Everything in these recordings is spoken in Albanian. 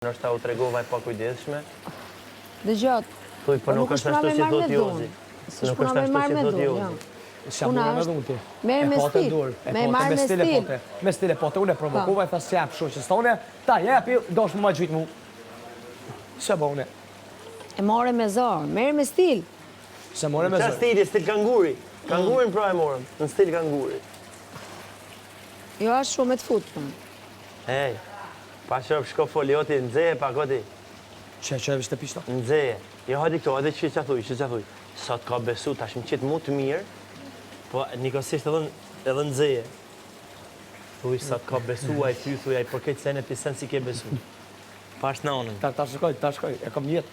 Nështë ta u tregova e pa kujdesshme. Dhe gjatë. Thuj, për nuk është ashtu si thot Jozi. Nuk është ashtu si thot Jozi. Shamu me dhunë ti. Merë me stil. Me marë me stil. Me stile pote, unë e provokova e thasë jep shoqës tone. Ta jepi, dosh më ma gjytë mu. Se bo une. E more me zorë, merë me stil. Se more me Qa zorë. stili, stil kanguri. Kangurin pra e morëm, në stil kanguri. Jo ashtë shumë e të futë. Hej, pa shërë shko folioti, nëzeje pa koti. Që e vishte pishta? Nëzeje. Jo, hadi këto, edhe që thuj. Sot ka besu, tash më qitë mu të mirë, po nikosisht edhe nëzeje. Thuj, sot ka besu, a i ty, thuj, a i për këtë sen e pisen si ke besu. Pash në onën. Ta shkoj, e kom jetë.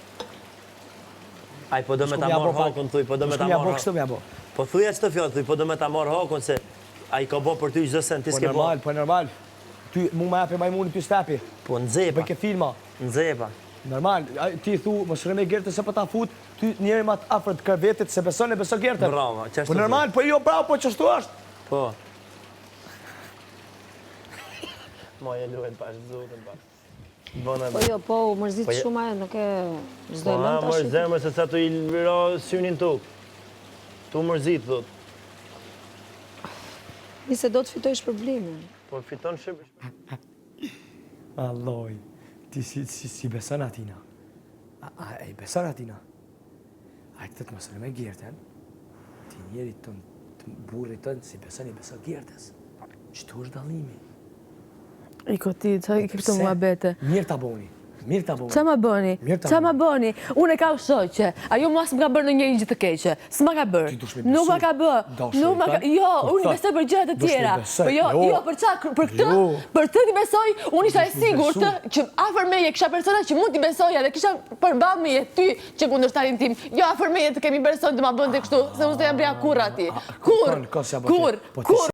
A i po do me ta marë hakun, thuj, po do me ta marë hakun. Kështu me abo. Po thuja që të fjallë, thuj, po do me ta marë hakun, se a i ka bo për ty çdo sen, ti s'ke bo. Po normal. Ty mu me epi majmuni ty stepi. Po nëzeje pa. Bëjke filma. Nëzeje pa. Normal, ti thu, më shre me gjertë se po ta fut, ty njeri ma të afrët krevetit se beson e beson gjertë. Bravo, qashtu. Po normal, po jo, bravo, po qështu është. Po. Moje luhet pash, zotën pash. Po jo, po u mërzit shumë ajo, nuk e Po zdoj lënë ha, të mërë ashtë. zemër se sa tu i lëra synin tuk. Tu mërzit, thot. Nise do të fitojsh problemin. Po fiton shqipish. Alloj, ti si beson atina. A i beson atina. A i këtë të mësëre me gjerten, ti njeri të burri tënë si beson i beson gjertes. Qëtu është dalimi? I koti, qa i këto mua bete? Mirë ta boni. Qa ma bëni? Qa ma bëni? Unë e ka u shoqe. Ajo mua s'ma ka bërë në një gjë të keqe. S'ma ka bërë. Nuk ma ka bërë. Jo, unë i besoj për gjërat e tjera. Po jo, për qa, për këtë, për të t'i besoj, unë isha e sigurt që afër meje kisha persona që mund t'i besoja dhe kisha përballë me ty që kundërshtarin tim. Jo afër meje të kemi person të ma bënte kështu, se unë s'do jam bria kurr ati. Kur?